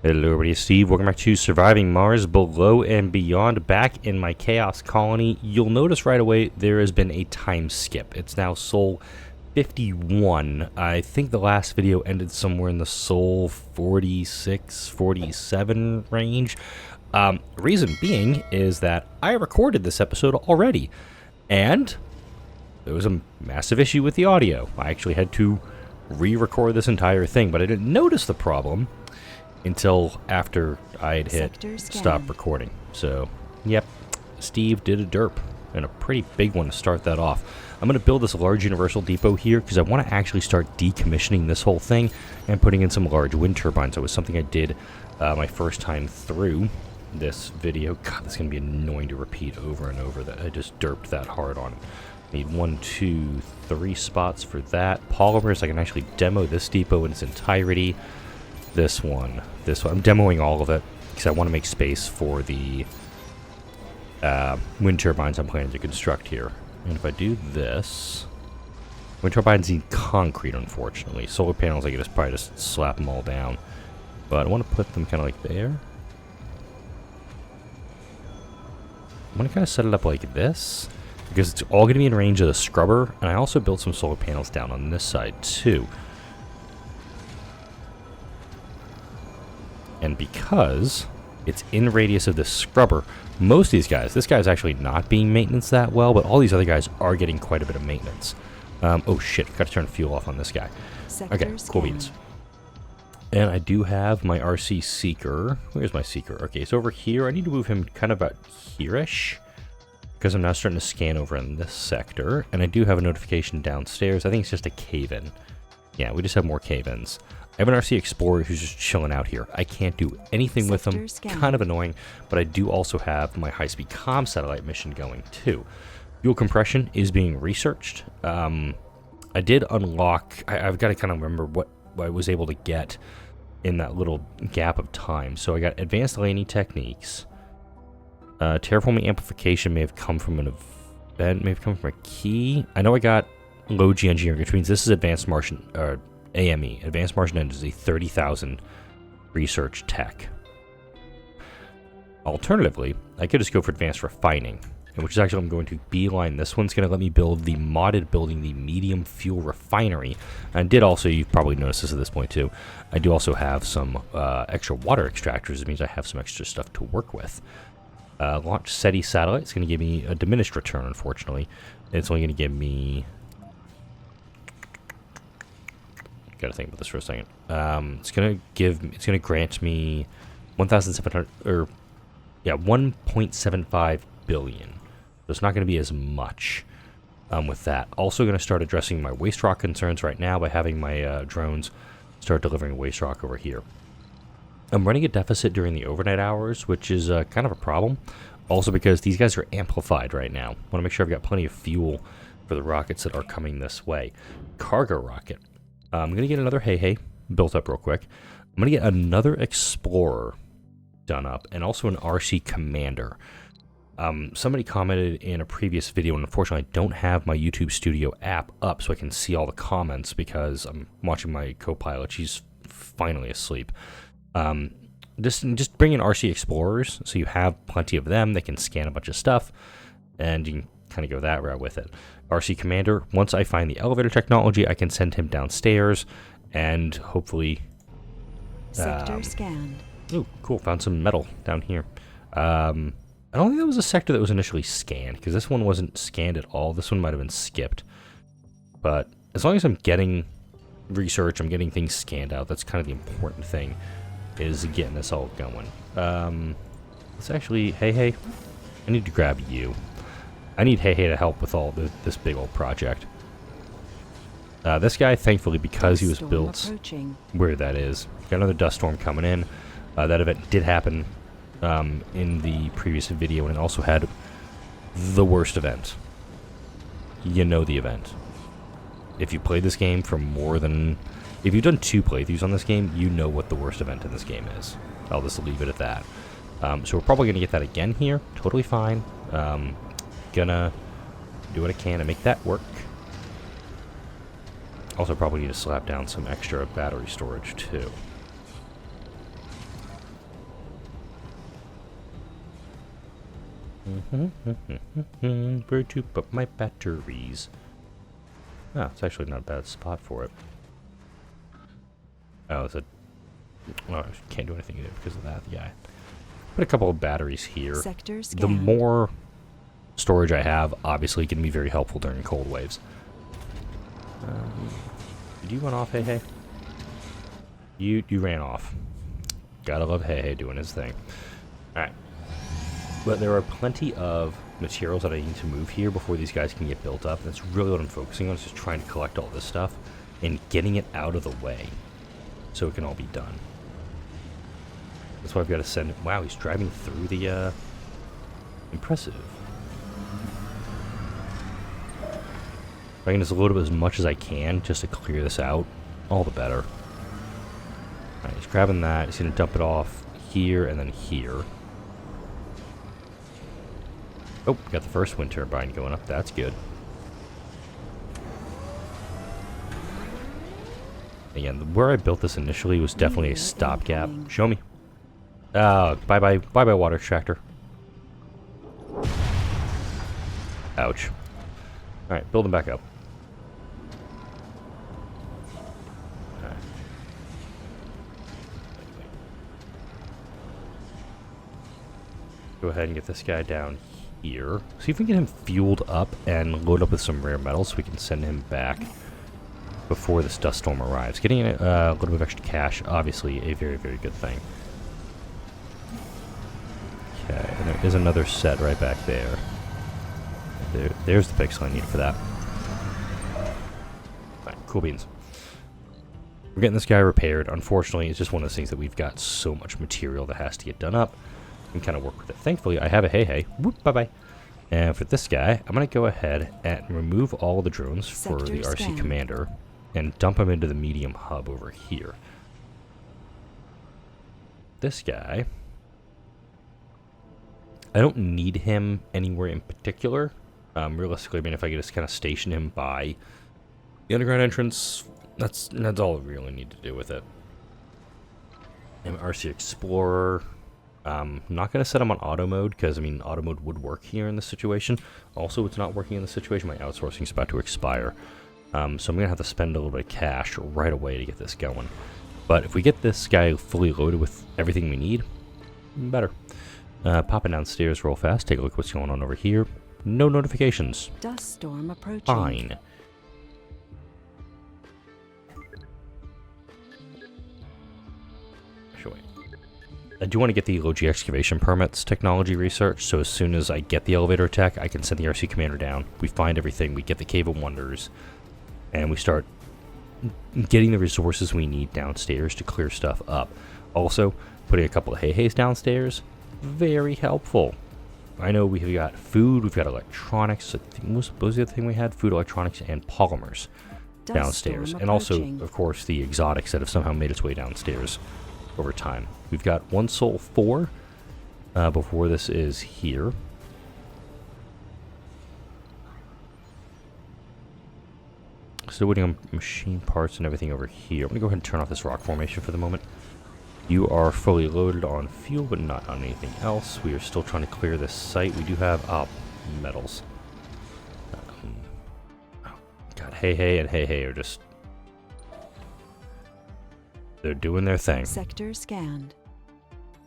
Hello everybody, it's Steve. Welcome back to Surviving Mars Below and Beyond. Back in my Chaos Colony, you'll notice right away there has been a time skip. It's now Sol 51. I think the last video ended somewhere in the Sol 46, 47 range. Reason being is that I recorded this episode already, and there was a massive issue with the audio. I actually had to re-record this entire thing, but I didn't notice the problem until after I had hit stop recording. So, yep, Steve did a derp, and a pretty big one to start that off. I'm going to build this large universal depot here because I want to actually start decommissioning this whole thing and putting in some large wind turbines. That was something I did my first time through this video. God, this is going to be annoying to repeat over and over that I just derped that hard on. Need 1, 2, 3 spots for that. Polymers, I can actually demo this depot in its entirety. This one. I'm demoing all of it because I want to make space for the wind turbines I'm planning to construct here. And if I do this, wind turbines need concrete, unfortunately. Solar panels, I can probably just slap them all down. But I want to put them kind of like there. I'm going to kind of set it up like this because it's all going to be in range of the scrubber. And I also built some solar panels down on this side too. And because it's in radius of this scrubber, most of these guys, this guy's actually not being maintenance that well, but all these other guys are getting quite a bit of maintenance. Oh shit, got to turn fuel off on this guy. Okay, cool beans. And I do have my RC Seeker. Where's my Seeker? Okay, it's over here. I need to move him kind of about here-ish, because I'm now starting to scan over in this sector. And I do have a notification downstairs. I think it's just a cave-in. Yeah, we just have more cave-ins. I have an RC Explorer who's just chilling out here. I can't do anything with them. Kind of annoying, but I do also have my high-speed comm satellite mission going too. Fuel compression is being researched. I did unlock... I've got to kind of remember what I was able to get in that little gap of time. So I got advanced landing techniques. Terraforming amplification may have come from an event, may have come from a key. I know I got low G engineering, which means this is advanced Martian... AME, Advanced Martian Engine, is a 30,000 research tech. Alternatively, I could just go for advanced refining, which is actually I'm going to beeline. This one's going to let me build the modded building, the medium fuel refinery. And I did also, you've probably noticed this at this point too, I do also have some extra water extractors. It means I have some extra stuff to work with. Launch SETI satellite. It's going to give me a diminished return, unfortunately. It's only going to give me... Gotta think about this for a second. It's gonna grant me 1,700 or 1.75 billion. So it's not gonna be as much with that. Also gonna start addressing my waste rock concerns right now by having my drones start delivering waste rock over here. I'm running a deficit during the overnight hours, which is kind of a problem. Also because these guys are amplified right now. Want to make sure I've got plenty of fuel for the rockets that are coming this way. Cargo rocket. I'm going to get another Hey built up real quick. I'm going to get another Explorer done up and also an RC Commander. Somebody commented in a previous video, and unfortunately I don't have my YouTube Studio app up so I can see all the comments because I'm watching my co-pilot. She's finally asleep. Just bring in RC Explorers so you have plenty of them. They can scan a bunch of stuff and you can kind of go that route with it. RC Commander, once I find the elevator technology, I can send him downstairs and hopefully... Sector scanned. Oh, cool. Found some metal down here. I don't think that was a sector that was initially scanned, because this one wasn't scanned at all. This one might have been skipped. But as long as I'm getting research, I'm getting things scanned out, that's kind of the important thing, is getting this all going. Let's actually... Hey, I need to grab you. I need Hey to help with all this big old project. This guy, thankfully, because he was built where that is, got another dust storm coming in. That event did happen in the previous video, and it also had the worst event. You know the event. If you played this game for more than... If you've done 2 playthroughs on this game, you know what the worst event in this game is. I'll just leave it at that. So we're probably going to get that again here. Totally fine. Gonna do what I can to make that work. Also probably need to slap down some extra battery storage too. Where to put my batteries? Oh, it's actually not a bad spot for it. Oh, it's a... Oh, I can't do anything because of that, yeah. Put a couple of batteries here. Sector scanned. The more storage I have, obviously, can be very helpful during cold waves. Did you run off, Hey Hey? You ran off. Gotta love Hey Hey doing his thing. Alright. But there are plenty of materials that I need to move here before these guys can get built up. That's really what I'm focusing on, is just trying to collect all this stuff and getting it out of the way so it can all be done. That's why I've got to send... Wow, he's driving through the... Impressive. If I can just load up as much as I can just to clear this out, all the better. Alright, he's grabbing that. He's going to dump it off here and then here. Oh, got the first wind turbine going up. That's good. Again, where I built this initially was definitely a stopgap. Show me. Bye-bye water extractor. Ouch. Alright, build them back up. Alright. Go ahead and get this guy down here. See if we can get him fueled up and load up with some rare metals so we can send him back before this dust storm arrives. Getting a little bit of extra cash, obviously a very, very good thing. Okay, and there is another set right back there. There's the pixel I need for that. Alright, cool beans. We're getting this guy repaired. Unfortunately, it's just one of those things that we've got so much material that has to get done up. We can kind of work with it. Thankfully, I have a Hey Hey. Whoop, bye-bye. And for this guy, I'm going to go ahead and remove all of the drones for the RC Commander and dump them into the medium hub over here. This guy, I don't need him anywhere in particular. Realistically, I mean, if I could just kind of station him by the underground entrance, that's all I really need to do with it. And RC Explorer, I'm not going to set him on auto mode, because, I mean, auto mode would work here in this situation. Also, it's not working in this situation. My outsourcing is about to expire. So I'm going to have to spend a little bit of cash right away to get this going. But if we get this guy fully loaded with everything we need, better. Popping downstairs real fast, take a look at what's going on over here. No notifications. Dust storm approaching. Fine. Actually, I do want to get the Logi excavation permits technology research, so as soon as I get the elevator attack, I can send the RC Commander down. We find everything, we get the Cave of Wonders, and we start getting the resources we need downstairs to clear stuff up. Also, putting a couple of Hey Heys downstairs, very helpful. I know we've got food, we've got electronics. I think most was the other thing we had: food, electronics, and polymers downstairs. And also, of course, the exotics that have somehow made its way downstairs over time. We've got 1 Soul 4 before this is here. Still waiting on machine parts and everything over here. I'm going to go ahead and turn off this rock formation for the moment. You are fully loaded on fuel, but not on anything else. We are still trying to clear this site. We do have metals. God, Hey Hey and Hey Hey are just... they're doing their thing. Sector scanned.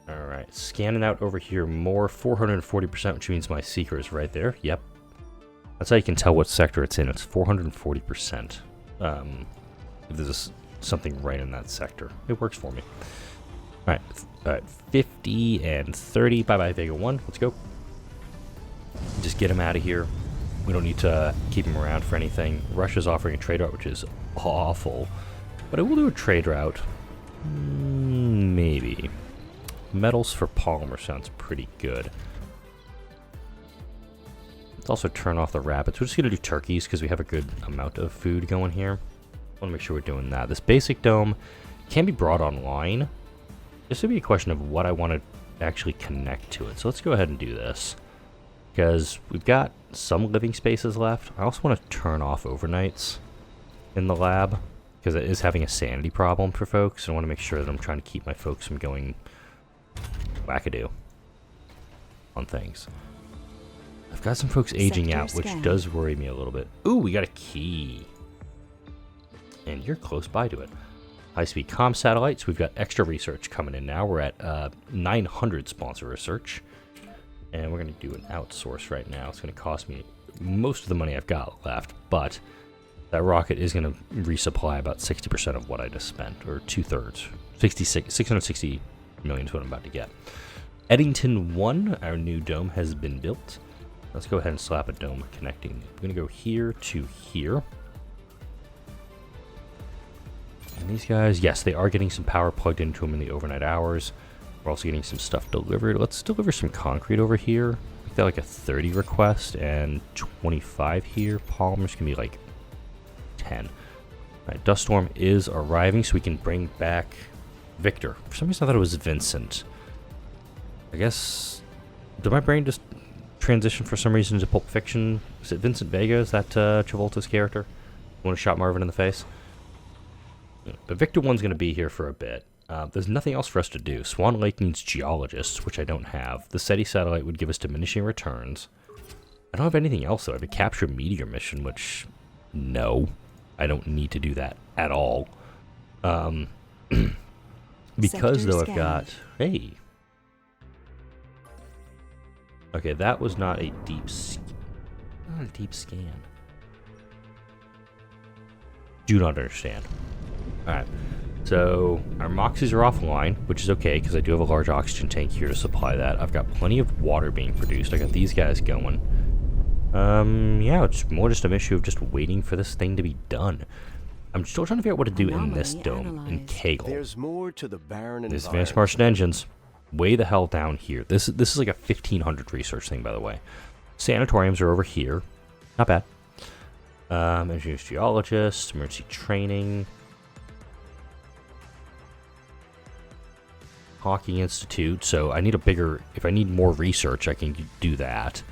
Alright, scanning out over here more. 440%, which means my seeker is right there. Yep. That's how you can tell what sector it's in. It's 440%. If there's something right in that sector, it works for me. Alright, 50 and 30. Bye-bye, Vega 1. Let's go. Just get him out of here. We don't need to keep him around for anything. Russia's offering a trade route, which is awful. But I will do a trade route. Maybe. Metals for polymer sounds pretty good. Let's also turn off the rabbits. We're just going to do turkeys because we have a good amount of food going here. I want to make sure we're doing that. This basic dome can be brought online. This would be a question of what I want to actually connect to it. So let's go ahead and do this, because we've got some living spaces left. I also want to turn off overnights in the lab, because it is having a sanity problem for folks. I want to make sure that I'm trying to keep my folks from going wackadoo on things. I've got some folks aging Sector out, which scan. does worry me a little bit. Ooh, we got a key. And you're close by to it. High-speed comm satellites. We've got extra research coming in now. We're at 900 sponsor research. And we're going to do an outsource right now. It's going to cost me most of the money I've got left, but that rocket is going to resupply about 60% of what I just spent, or 2/3. 660 million is what I'm about to get. Eddington 1, our new dome, has been built. Let's go ahead and slap a dome connecting. We're going to go here to here. And these guys, yes, they are getting some power plugged into them in the overnight hours. We're also getting some stuff delivered. Let's deliver some concrete over here. Make that like a 30 request and 25 here. Polymers can be like 10. All right, Dust Storm is arriving, so we can bring back Victor. For some reason, I thought it was Vincent. I guess, did my brain just transition for some reason to Pulp Fiction? Is it Vincent Vega? Is that Travolta's character? The one who shot Marvin in the face? But Victor 1's going to be here for a bit. There's nothing else for us to do. Swan Lake needs geologists, which I don't have. The SETI satellite would give us diminishing returns. I don't have anything else, though. I have a capture meteor mission, which, no. I don't need to do that at all. Because, though, I've got... Hey. Okay, that was not a deep... Not a deep scan. Do not understand. Alright, so our Moxies are offline, which is okay, because I do have a large oxygen tank here to supply that. I've got plenty of water being produced. I got these guys going. Yeah, it's more just an issue of just waiting for this thing to be done. I'm still trying to figure out what to do in this dome, in Kegel. There's more to the barren This Advanced Martian engines, way the hell down here. This is like a 1500 research thing, by the way. Sanatoriums are over here. Not bad. Engineers, geologists, emergency training. Hockey Institute, so I need a bigger, if I need more research, I can do that.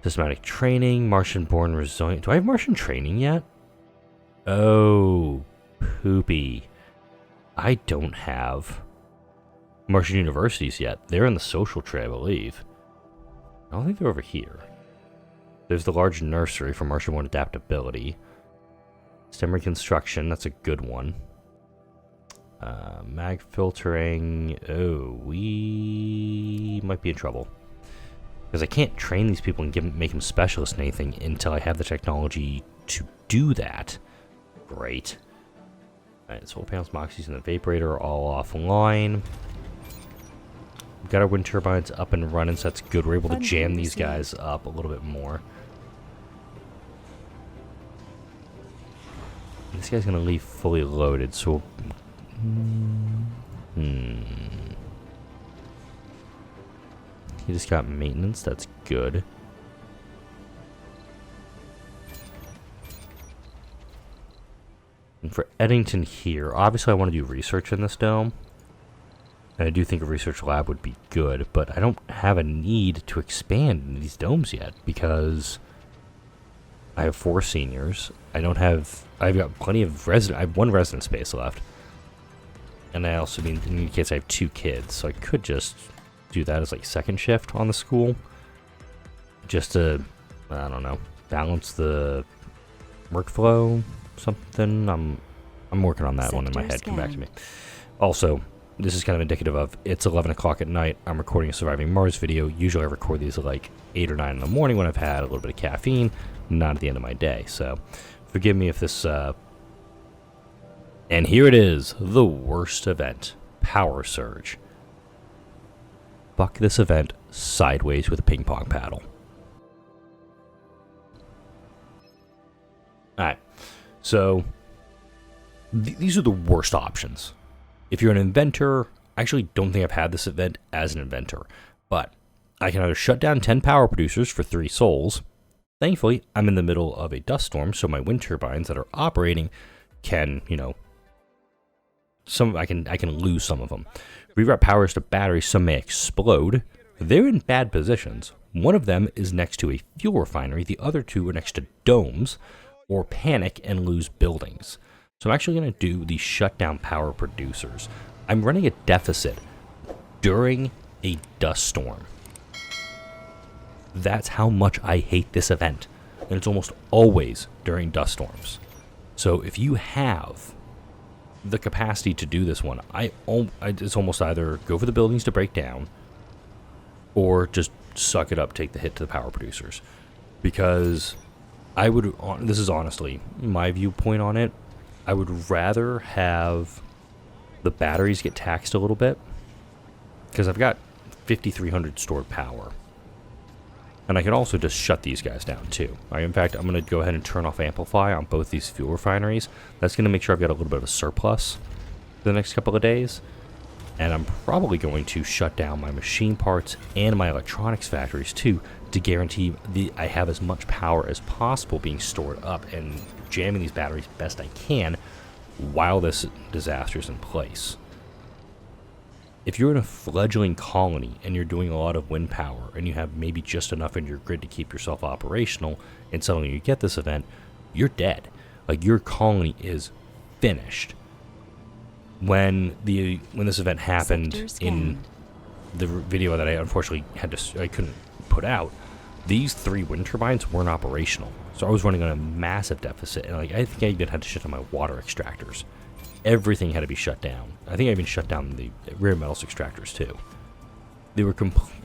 Systematic training, Martian-born resilient. Do I have Martian training yet? Oh, poopy. I don't have Martian universities yet. They're in the social tree, I believe. I don't think they're over here. There's the large nursery for Martian-born adaptability. STEM reconstruction, that's a good one. Mag filtering. Oh, we might be in trouble. Because I can't train these people and make them specialists in anything until I have the technology to do that. Great. Alright, solar panels, Moxies, and the Vaporator are all offline. We've got our wind turbines up and running, so that's good. We're able to jam these guys up a little bit more. This guy's going to leave fully loaded, so... He just got maintenance, that's good. And for Eddington here, obviously I want to do research in this dome. And I do think a research lab would be good, but I don't have a need to expand in these domes yet because I have 4 seniors. I've got plenty of I have 1 resident space left. And I also mean, in case I have 2 kids, so I could just do that as like second shift on the school. Just to, I don't know, balance the workflow, something. I'm working on that one in my head. Come back to me. Also, this is kind of indicative of, it's 11 o'clock at night. I'm recording a Surviving Mars video. Usually I record these at like 8 or 9 in the morning when I've had a little bit of caffeine, not at the end of my day. So forgive me if this... And here it is, the worst event, Power Surge. Fuck this event sideways with a ping pong paddle. Alright, so these are the worst options. If you're an inventor, I actually don't think I've had this event as an inventor, but I can either shut down 10 power producers for 3 souls. Thankfully, I'm in the middle of a dust storm, so my wind turbines that are operating can, you know, I can lose some of them. Reroute powers to batteries, some may explode. They're in bad positions. One of them is next to a fuel refinery, the other 2 are next to domes, or panic and lose buildings. So I'm actually going to do the shutdown power producers. I'm running a deficit during a dust storm. That's how much I hate this event. And it's almost always during dust storms. So if you have the capacity to do this one, it's almost either go for the buildings to break down or just suck it up, take the hit to the power producers. Because this is honestly my viewpoint on it, I would rather have the batteries get taxed a little bit, because I've got 5,300 stored power. And I can also just shut these guys down too. In fact, I'm going to go ahead and turn off Amplify on both these fuel refineries. That's going to make sure I've got a little bit of a surplus for the next couple of days. And I'm probably going to shut down my machine parts and my electronics factories too, to guarantee I have as much power as possible being stored up and jamming these batteries best I can while this disaster is in place. If you're in a fledgling colony and you're doing a lot of wind power and you have maybe just enough in your grid to keep yourself operational, and suddenly you get this event, you're dead. Like, your colony is finished. When this event happened in the video that I unfortunately I couldn't put out, these 3 wind turbines weren't operational. So I was running on a massive deficit, and I think I even had to shut down my water extractors. Everything had to be shut down. I think I even shut down the rare metals extractors too.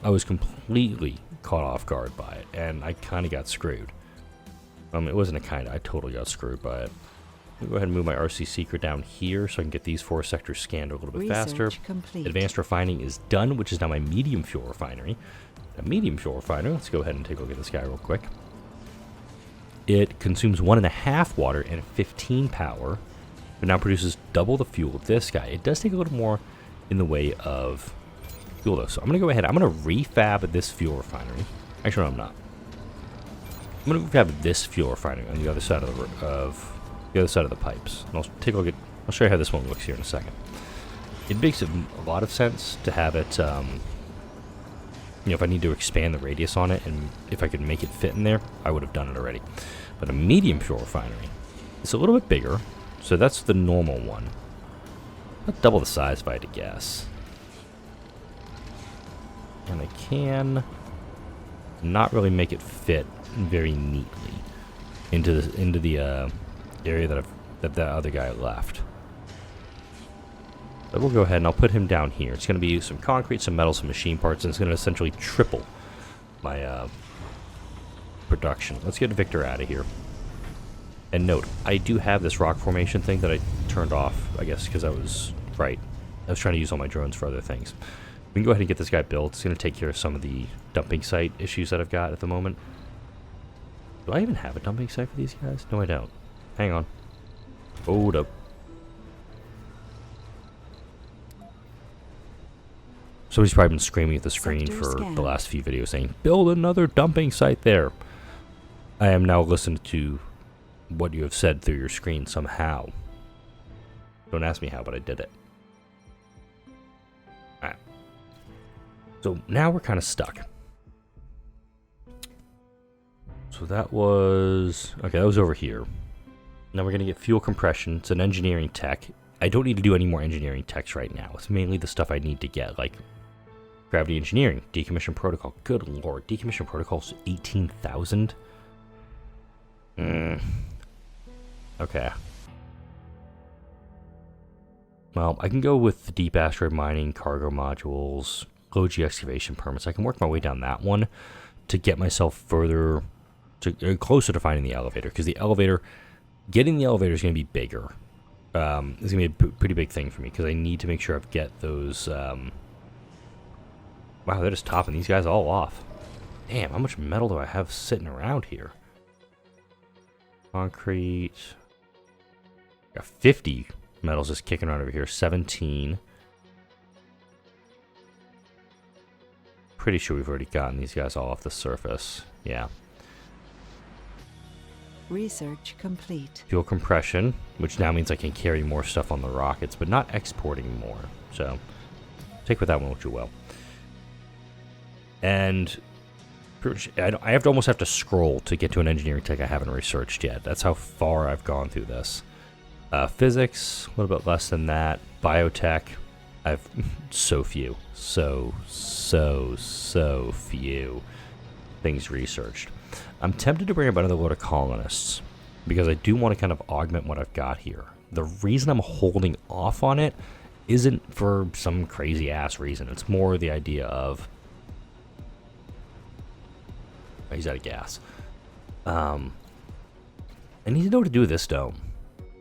I was completely caught off guard by it, and I kind of got screwed. It wasn't I totally got screwed by it. Let me go ahead and move my RC secret down here so I can get these 4 sectors scanned a little bit faster. Complete. Advanced refining is done, which is now my medium fuel refinery. A medium fuel refinery, let's go ahead and take a look at this guy real quick. It consumes 1.5 water and 15 power. It now produces double the fuel of this guy. It does take a little more in the way of fuel though. So I'm going to go ahead. I'm going to refab this fuel refinery. Actually, no, I'm not. I'm going to refab this fuel refinery on the other side of the pipes. And I'll take a look at. I'll show you how this one looks here in a second. It makes a lot of sense to have it. If I need to expand the radius on it, and if I could make it fit in there, I would have done it already. But a medium fuel refinery, it's a little bit bigger. So that's the normal one. About double the size if I had to guess. And I can not really make it fit very neatly into the area that the other guy left. But we'll go ahead and I'll put him down here. It's going to be some concrete, some metal, some machine parts, and it's going to essentially triple my production. Let's get Victor out of here. And note, I do have this rock formation thing that I turned off, I guess, because I was trying to use all my drones for other things. We can go ahead and get this guy built. It's going to take care of some of the dumping site issues that I've got at the moment. Do I even have a dumping site for these guys? No, I don't. Hang on. Hold up. Somebody's probably been screaming at the screen for the last few videos saying, build another dumping site there. I am now listening to what you have said through your screen somehow. Don't ask me how, but I did it. Alright. So now we're kind of stuck. So that was... Okay, that was over here. Now we're going to get fuel compression. It's an engineering tech. I don't need to do any more engineering techs right now. It's mainly the stuff I need to get, like gravity engineering, decommission protocol. Good lord, decommission protocol's 18,000? Okay. Well, I can go with the deep asteroid mining, cargo modules, low G excavation permits. I can work my way down that one to get myself further, closer to finding the elevator. Because getting the elevator is going to be bigger. It's going to be a pretty big thing for me because I need to make sure I get those. Wow, they're just topping these guys all off. Damn, how much metal do I have sitting around here? Concrete. Got 50 metals just kicking around over here. 17. Pretty sure we've already gotten these guys all off the surface. Yeah. Research complete. Fuel compression, which now means I can carry more stuff on the rockets, but not exporting more. So, take with that one what you will. And I have to almost have to scroll to get to an engineering tech I haven't researched yet. That's how far I've gone through this. Physics, a little bit less than that. Biotech, I've so few. So few. things researched. I'm tempted to bring up another load of colonists because I do want to kind of augment what I've got here. The reason I'm holding off on it isn't for some crazy ass reason. It's more the idea of he's out of gas. I need to know what to do with this dome,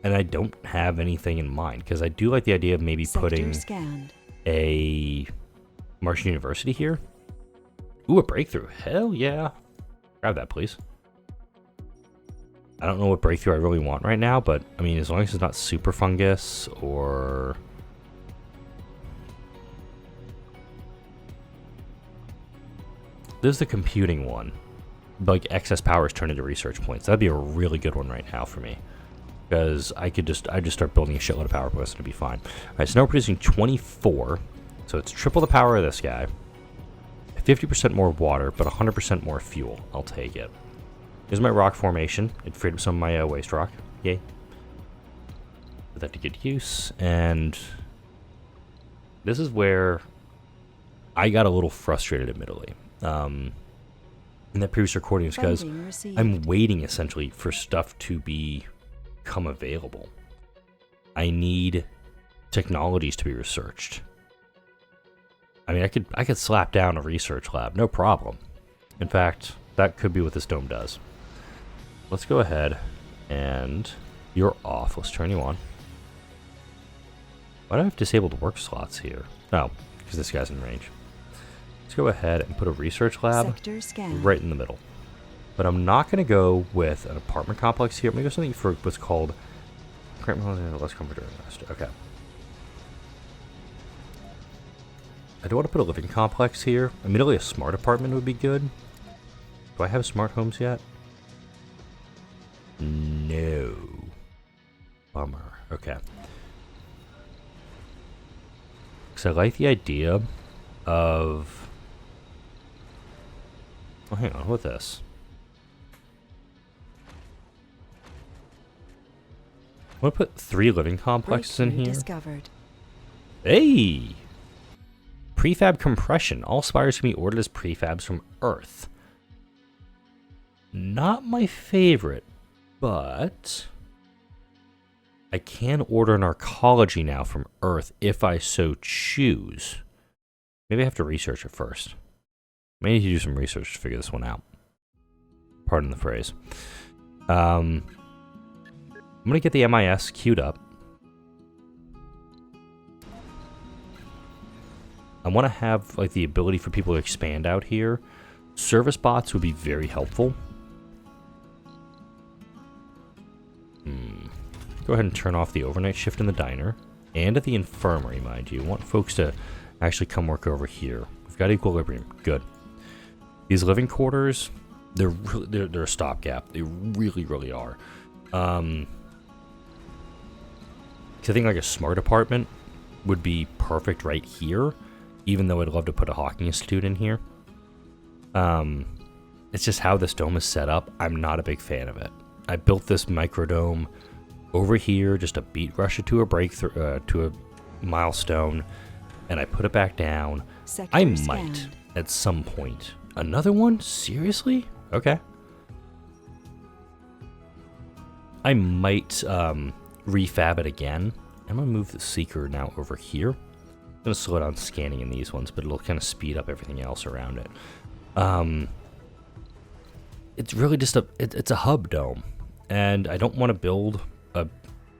and I don't have anything in mind because I do like the idea of maybe putting a Martian University here. Ooh, a breakthrough. Hell yeah. Grab that, please. I don't know what breakthrough I really want right now, but I mean, as long as it's not super fungus or... This is the computing one. Like excess powers turned into research points. That'd be a really good one right now for me. Because I just start building a shitload of power points and it'd be fine. Alright, so now we're producing 24. So it's triple the power of this guy. 50% more water, but 100% more fuel. I'll take it. Here's my rock formation. It freed up some of my waste rock. Yay. Put that to good use. And this is where I got a little frustrated, admittedly. In that previous recording, because I'm waiting essentially for stuff to become available. I need technologies to be researched. I mean, I could slap down a research lab, no problem. In fact, that could be what this dome does. Let's go ahead and you're off. Let's turn you on. Why do I have disabled work slots here? Oh, because this guy's in range. Let's go ahead and put a research lab right in the middle. But I'm not going to go with an apartment complex here. I'm going to go something for what's called less comfort during rest. Okay. I don't want to put a living complex here. Admittedly, a smart apartment would be good. Do I have smart homes yet? No. Bummer. Okay. Because I like the idea of... Oh, hang on. What's this? I want to put 3 living complexes in here. Discovered. Hey! Prefab compression. All spires can be ordered as prefabs from Earth. Not my favorite, but I can order an arcology now from Earth if I so choose. Maybe I have to research it first. Maybe I need to do some research to figure this one out. Pardon the phrase. I'm going to get the MIS queued up. I want to have like the ability for people to expand out here. Service bots would be very helpful. Go ahead and turn off the overnight shift in the diner and at the infirmary, mind you. I want folks to actually come work over here. We've got equilibrium. Good. These living quarters, they're a stopgap. They really, really are. I think like a smart apartment would be perfect right here. Even though I'd love to put a Hawking Institute in here. It's just how this dome is set up. I'm not a big fan of it. I built this microdome over here just to beat rush it to a breakthrough, to a milestone, and I put it back down. I might, at some point. Another one? Seriously? Okay. I might refab it again. I'm going to move the Seeker now over here. I'm going to slow down scanning in these ones, but it'll kind of speed up everything else around it. It's really just it's a hub dome, and I don't want to build a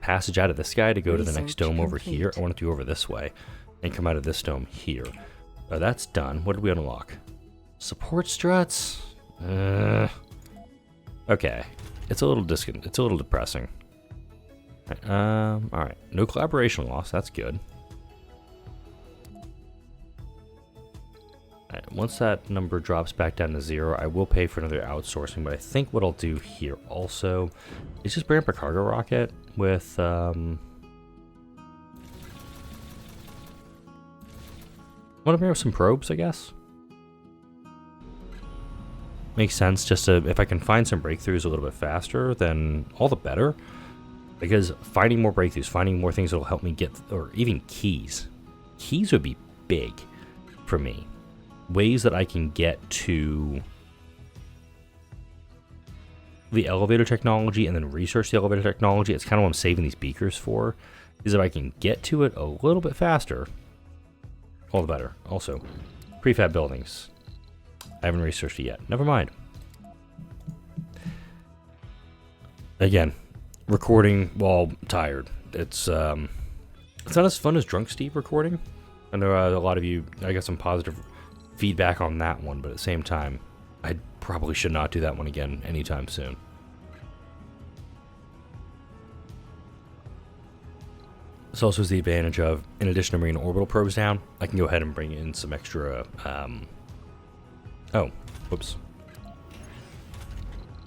passage out of this guy to go to the next dome over here. I want it to go over this way and come out of this dome here. That's done. What did we unlock? Support struts? Okay. It's a little it's a little depressing. Alright. No collaboration loss. That's good. Alright, once that number drops back down to 0, I will pay for another outsourcing, but I think what I'll do here also is just bring up a cargo rocket with, I want to bring up some probes, I guess. Makes sense, just to, if I can find some breakthroughs a little bit faster, then all the better. Because finding more breakthroughs, finding more things that will help me get, or even keys. Keys would be big for me. Ways that I can get to the elevator technology and then research the elevator technology. It's kind of what I'm saving these beakers for, is if I can get to it a little bit faster, all the better. Also, prefab buildings. I haven't researched it yet. Never mind. Again, recording while tired. It's not as fun as Drunk Steve recording. I know a lot of you, I got some positive feedback on that one, but at the same time, I probably should not do that one again anytime soon. This also has the advantage of, in addition to bringing orbital probes down, I can go ahead and bring in some extra, oh, whoops.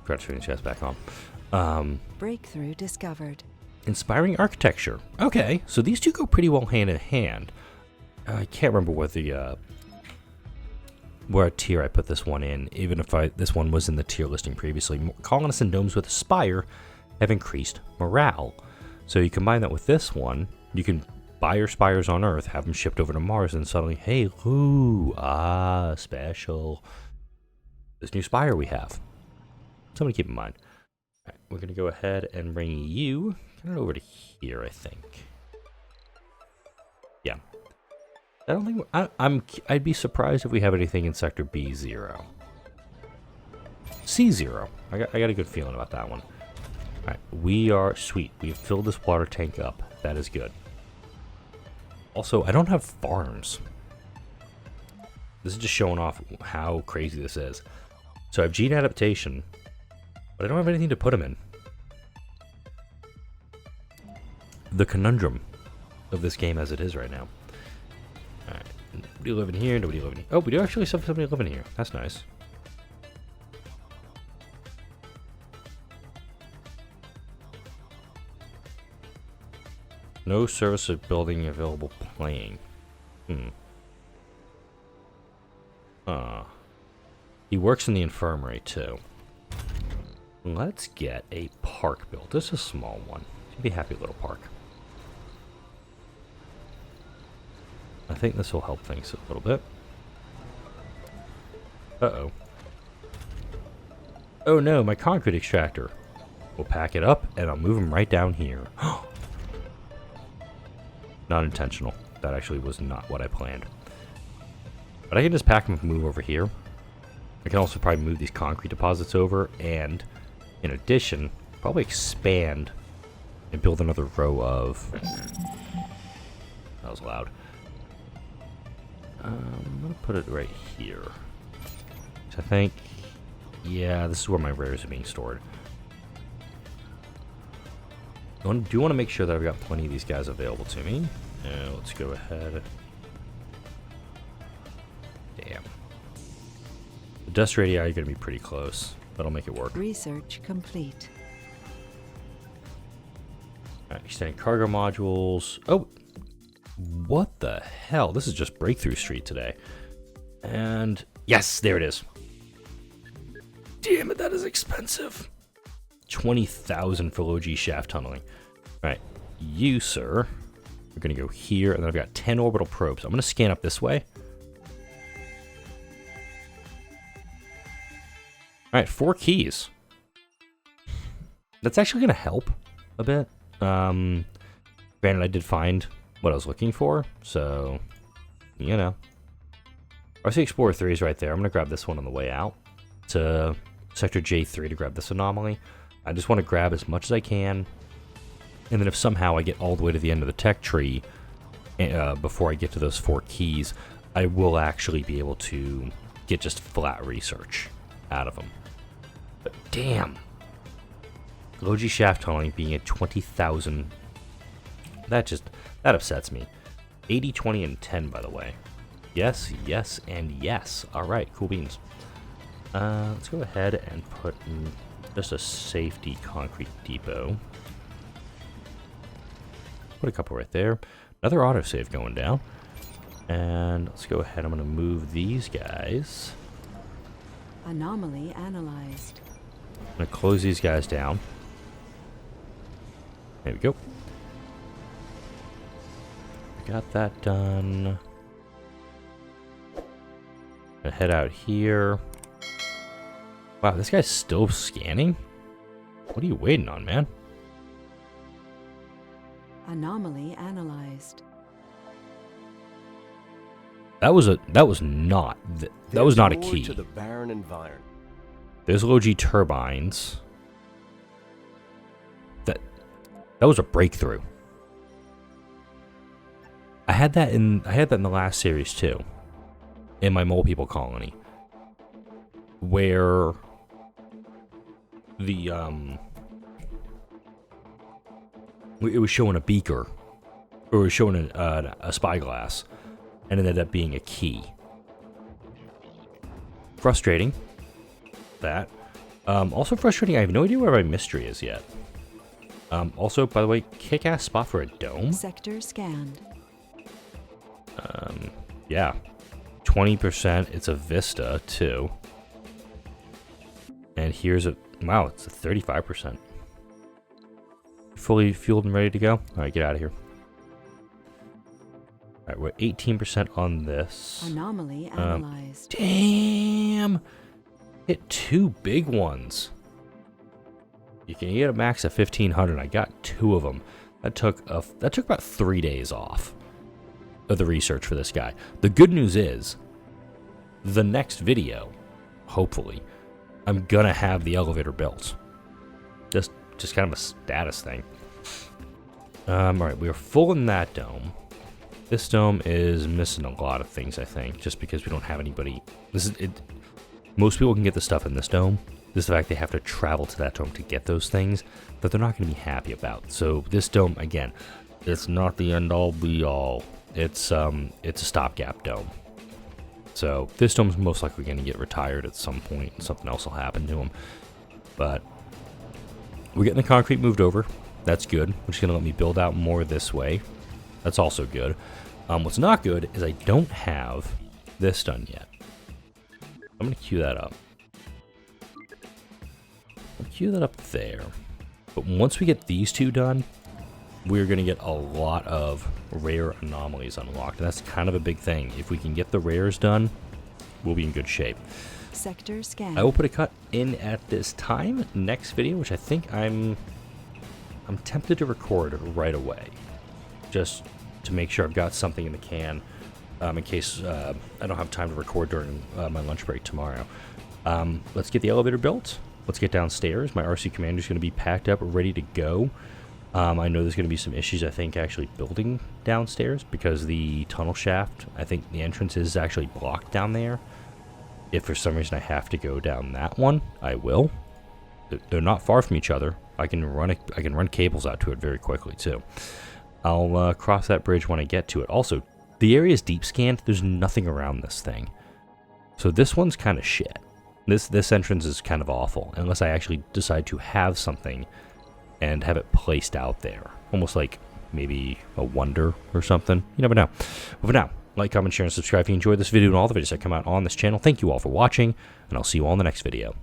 Forgot to turn the chest back on. Breakthrough discovered. Inspiring architecture. Okay, so these two go pretty well hand in hand. I can't remember what the, what tier I put this one in, even if this one was in the tier listing previously. Colonists and domes with a spire have increased morale. So you combine that with this one, you can buy your spires on Earth, have them shipped over to Mars, and suddenly, hey, ooh, special. This new spire we have. Something to keep in mind. All right, we're going to go ahead and bring you kind of over to here, I think. Yeah. I don't think I'd be surprised if we have anything in sector B0. C0. I got a good feeling about that one. All right, we are sweet. We've filled this water tank up. That is good. Also, I don't have farms. This is just showing off how crazy this is. So I have gene adaptation, but I don't have anything to put them in. The conundrum of this game as it is right now. Alright, nobody living here, nobody living here. Oh, we do actually have somebody living here. That's nice. No service of building available playing. He works in the infirmary too. Let's get a park built. This is a small one. Should be a happy little park. I think this will help things a little bit. Uh-oh. Oh no, my concrete extractor. We'll pack it up and I'll move him right down here. Not intentional. That actually was not what I planned. But I can just pack them and move over here. I can also probably move these concrete deposits over, and in addition, probably expand and build another row of... That was loud. I'm going to put it right here. So I think... Yeah, this is where my rares are being stored. I do want to make sure that I've got plenty of these guys available to me. Let's go ahead. Damn. The dust radii are going to be pretty close. That'll make it work. Research complete. Alright, extending cargo modules. Oh! What the hell? This is just Breakthrough Street today. And yes, there it is. Damn it, that is expensive. 20,000 for low G shaft tunneling. Alright, you, sir, are going to go here, and then I've got 10 orbital probes. I'm going to scan up this way. Alright, 4 keys. That's actually going to help a bit. Granted, I did find what I was looking for, so, you know. RC Explorer 3 is right there. I'm going to grab this one on the way out to Sector J3 to grab this anomaly. I just want to grab as much as I can, and then if somehow I get all the way to the end of the tech tree before I get to those 4 keys, I will actually be able to get just flat research out of them. But damn! Low G shaft tunneling being at 20,000, that upsets me. 80, 20, and 10, by the way. Yes, yes, and yes. Alright, cool beans. Let's go ahead and put in just a safety concrete depot. Put a couple right there. Another autosave going down. And let's go ahead. I'm going to move these guys. Anomaly analyzed. I'm going to close these guys down. There we go. Got that done. Gonna head out here. Wow, this guy's still scanning? What are you waiting on, man? Anomaly analyzed. That was not a key. To the barren environment. There's low G turbines. That was a breakthrough. I had that in the last series too. In my mole people colony. Where the it was showing a beaker, or it was showing a spyglass, and it ended up being a key. Frustrating. That. Also frustrating, I have no idea where my mystery is yet. Also, by the way, kick-ass spot for a dome. Sector scanned. Yeah. 20%, it's a Vista, too. And here's a... Wow, it's a 35%. Fully fueled and ready to go? Alright, get out of here. Alright, we're 18% on this. Anomaly analyzed. Damn! Hit 2 big ones. You can get a max of 1,500. I got 2 of them. That took about 3 days off of the research for this guy. The good news is, the next video, hopefully, I'm gonna have the elevator built. Just kind of a status thing. Alright, we are full in that dome. This dome is missing a lot of things, I think, just because we don't have anybody. Most people can get the stuff in this dome. This is the fact they have to travel to that dome to get those things that they're not going to be happy about. So this dome, again, it's not the end-all be-all. It's a stopgap dome. So this dome's most likely going to get retired at some point, and something else will happen to them. But we're getting the concrete moved over. That's good, which is going to let me build out more this way. That's also good. What's not good is I don't have this done yet. I'm going to queue that up. I'll queue that up there. But once we get these 2 done, we're going to get a lot of rare anomalies unlocked. And that's kind of a big thing. If we can get the rares done, we'll be in good shape. Sector scan. I will put a cut in at this time. Next video, which I think I'm tempted to record right away. Just to make sure I've got something in the can. In case I don't have time to record during my lunch break tomorrow. Let's get the elevator built. Let's get downstairs. My RC Commander is going to be packed up, ready to go. I know there's going to be some issues, I think, actually building downstairs because the tunnel shaft, I think the entrance is actually blocked down there. If for some reason I have to go down that one, I will. They're not far from each other. I can run cables out to it very quickly too. I'll cross that bridge when I get to it. Also, the area is deep scanned. There's nothing around this thing. So this one's kind of shit. This entrance is kind of awful, unless I actually decide to have something and have it placed out there. Almost like maybe a wonder or something. You never know. But for now, like, comment, share, and subscribe if you enjoyed this video and all the videos that come out on this channel. Thank you all for watching, and I'll see you all in the next video.